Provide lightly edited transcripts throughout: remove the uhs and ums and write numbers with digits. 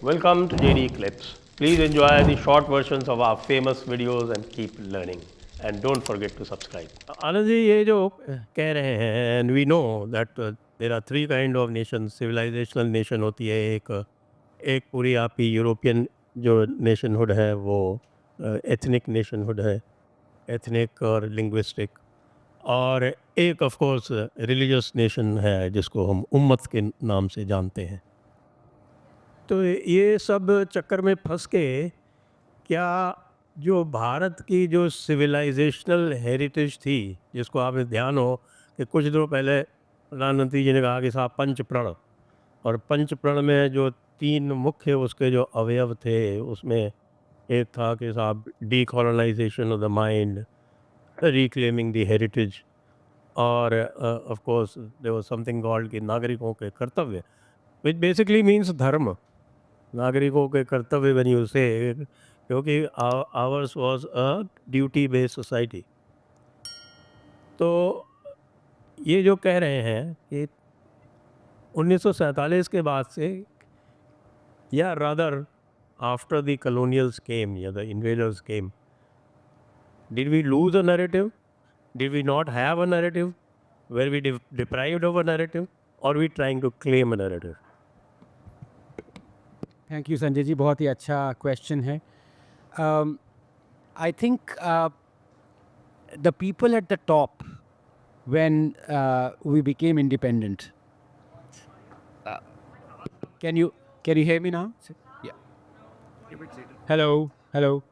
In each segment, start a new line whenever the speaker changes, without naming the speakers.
Welcome to JD Clips. Please enjoy the short versions of our famous videos and keep learning. And don't forget to subscribe. Anand ji, ये जो कह रहे हैं, and we know that there are three kind of nations. Civilizational nation होती है एक पूरी आपकी यूरोपियन जो नेशनहुड है वो एथनिक नेशनहुड है, एथनिक और लिंग्विस्टिक, और एक ऑफ कोर्स रिलीजियस नेशन है जिसको हम उम्मत के नाम से जानते हैं। तो ये सब चक्कर में फंस के क्या जो भारत की जो सिविलाइजेशनल हेरिटेज थी, जिसको आप ध्यान हो कि कुछ दिनों पहले प्रधानमंत्री जी ने कहा कि साहब पंचप्रण, और पंचप्रण में जो तीन मुख्य उसके जो अवयव थे उसमें एक था कि साहब decolonisation of the mind, reclaiming the heritage, और of course there was something called कि नागरिकों के कर्तव्य, विच बेसिकली मीन्स धर्म, नागरिकों के कर्तव्य बनी उसे, क्योंकि hours was a duty based society. तो ये जो कह रहे हैं कि 1947 के बाद से, या rather after the colonials came या the invaders came, did we lose a narrative? Did we not have a narrative? Were we deprived of a narrative? Or we trying to claim a narrative?
Thank you Sanjay ji, बहुत ही अच्छा question है। I think the people at the top when we became independent, can you hear me now? Hello hello,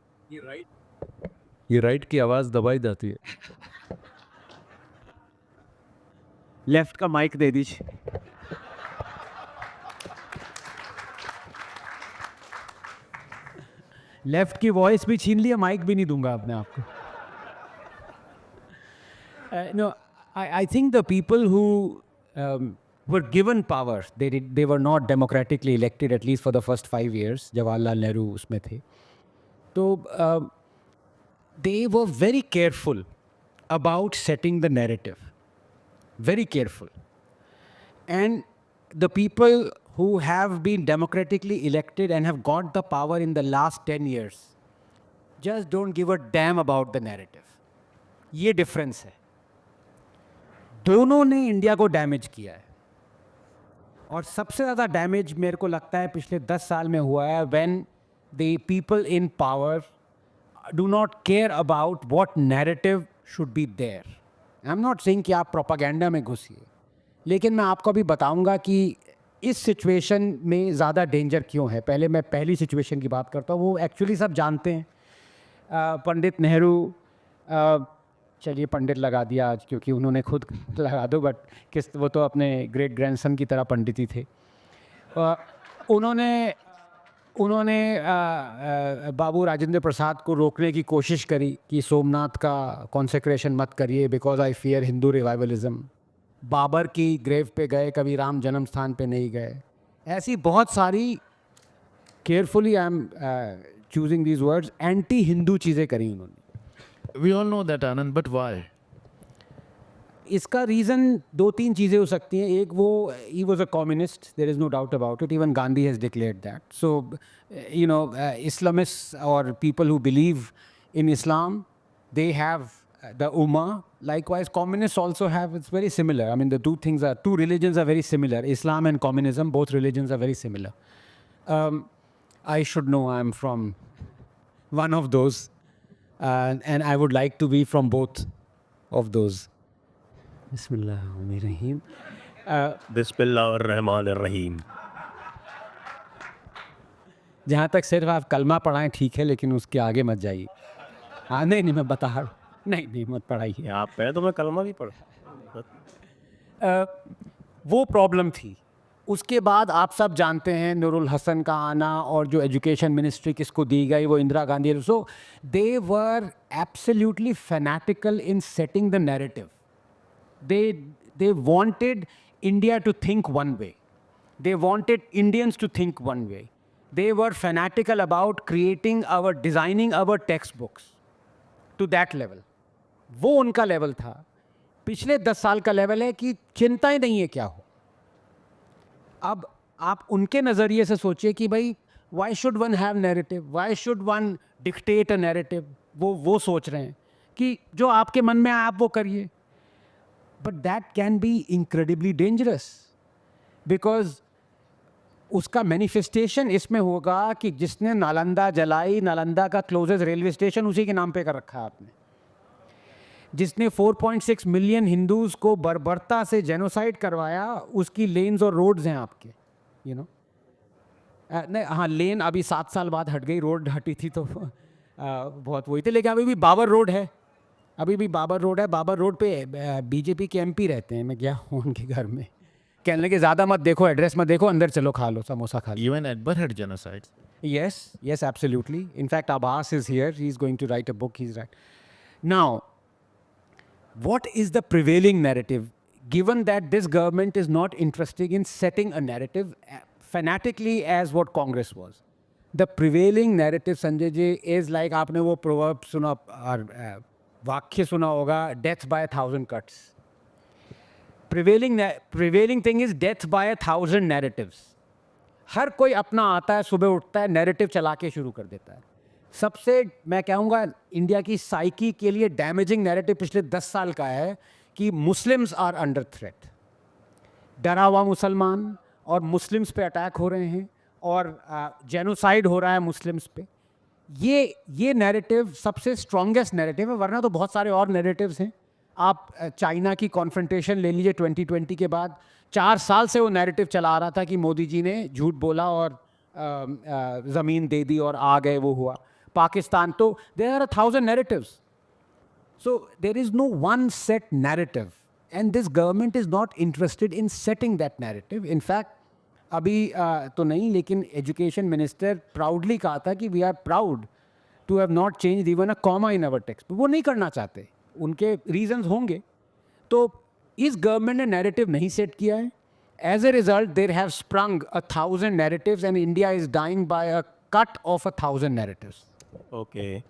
ये right की आवाज़ दबाई जाती है।
लेफ्ट का माइक दे दीजिए। लेफ्ट की वॉइस भी छीन लिया, माइक भी नहीं दूंगा अपने आप को। No, I think the people who were given power, they were not democratically elected, at least for the first 5 years. Jawaharlal Nehru उसमें थे, तो they were very careful about setting the narrative, very careful. And the people who have been democratically elected and have got the power in the last 10 years just don't give a damn about the narrative. ये difference है। दोनों ने India को damage किया है, और सबसे ज़्यादा डैमेज मेरे को लगता है पिछले 10 साल में हुआ है when the people in power do not care about what narrative should be there. I'm not saying कि आप प्रोपागेंडा में घुसिए, लेकिन मैं आपको अभी बताऊंगा कि इस सिचुएशन में ज़्यादा डेंजर क्यों है। पहले मैं पहली सिचुएशन की बात करता हूँ, वो एक्चुअली सब जानते हैं। पंडित नेहरू, चलिए पंडित लगा दिया आज क्योंकि उन्होंने खुद लगा दो, बट वो तो अपने ग्रेट ग्रैंडसन की तरह पंडित ही थे। उन्होंने बाबू राजेंद्र प्रसाद को रोकने की कोशिश करी कि सोमनाथ का कॉन्सेक्रेशन मत करिए because I fear Hindu revivalism. Babur की ग्रेव पे गए, कभी राम जन्म स्थान पे नहीं गए। ऐसी बहुत सारी, carefully I am choosing these words, anti Hindu चीज़ें करी उन्होंने।
We all know that, Anand, but why?
इसका रीज़न 2-3 चीज़ें हो सकती हैं। एक, वो ही was a communist, there is no doubt about it, even Gandhi has declared that. So you know, Islamist और people who believe in Islam, they have the ummah. Likewise, communists also have, it's very similar. I mean, the two religions are very similar. Islam and communism, both religions are very similar. I should know, I'm from one of those, and I would like to be from both of those. Bismillahirrahmanirrahim.
बिस्मिल्लाहिर्रहमानिर्रहीम।
जहाँ तक सिर्फ आप कलमा पढ़ाएं ठीक है, लेकिन उसके आगे मत जाइए। हाँ, नहीं मैं बता रहा हूँ, नहीं मत पढ़ाइए।
आप पहले तो मैं कलमा भी पढ़।
वो प्रॉब्लम थी। उसके बाद आप सब जानते हैं नूरुल हसन का आना, और जो एजुकेशन मिनिस्ट्री किसको दी गई, वो Indira Gandhi. So they were absolutely fanatical in setting the narrative. they wanted India to think one way. They wanted Indians to think one way. They were fanatical about designing our textbooks to that level. वो उनका level था। पिछले 10 साल का level है कि चिंता ही नहीं है क्या हो। अब आप उनके नज़रिए से सोचिए कि भाई why should one have narrative, why should one dictate a narrative? वो सोच रहे हैं कि जो आपके मन में आए आप वो करिए. But that can be incredibly dangerous, because उसका मैनिफेस्टेशन इसमें होगा कि जिसने नालंदा जलाई, नालंदा का क्लोजेस्ट रेलवे स्टेशन उसी के नाम पे कर रखा है आपने. जिसने 4.6 मिलियन हिंदूज को बर्बरता से जेनोसाइड करवाया, उसकी लेन्स और रोड्स हैं आपके, यू नो. नहीं, हाँ, लेन अभी 7 साल बाद हट गई, रोड हटी थी तो बहुत वही थे, लेकिन अभी भी बाबर रोड है, अभी भी बाबर रोड है. बाबर रोड पे बीजेपी के एमपी रहते हैं, मैं गया हूँ उनके घर में. कहने लगे ज़्यादा मत देखो, एड्रेस मत देखो, अंदर चलो, खा लो समोसा, खा लो.
Even Akbar had genocides.
Yes, absolutely. In fact, Abbas is here. He's going to write a book. He's right. Now, what is the prevailing narrative? Given that this government is not interested in setting a narrative fanatically as what Congress was. The prevailing narrative, Sanjay ji, is like आपने वो proverb सुना और वाक्य सुना होगा, death by 1,000 cuts. Prevailing thing is death by 1,000 narratives. हर कोई अपना आता है, सुबह उठता है, नैरेटिव चला के शुरू कर देता है. सबसे मैं कहूँगा इंडिया की साइकी के लिए डैमेजिंग नैरेटिव पिछले 10 साल का है कि मुस्लिम्स आर अंडर थ्रेट. डरा हुआ मुसलमान, और मुस्लिम्स पे अटैक हो रहे हैं, और जेनोसाइड हो रहा है मुस्लिम्स पे. ये नैरेटिव सबसे स्ट्रॉन्गेस्ट नैरेटिव है, वरना तो बहुत सारे और नैरेटिव्स हैं. आप चाइना की कॉन्फ्रंटेशन ले लीजिए 2020 के बाद. 4 साल से वो नैरेटिव चला रहा था कि मोदी जी ने झूठ बोला और ज़मीन दे दी और आ गए, वो हुआ. पाकिस्तान, तो there are 1,000 narratives. So there is no one set narrative, and this government is not interested in setting that narrative. In fact अभी तो नहीं, लेकिन एजुकेशन मिनिस्टर प्राउडली कहा था कि we are proud to have not change even a comma in our text. वो नहीं करना चाहते, उनके रीजंस होंगे. तो इस गवर्नमेंट ने नैरेटिव नहीं सेट किया है. As a result there have sprung 1,000 narratives, and India is dying by a cut of 1,000 narratives.
Okay.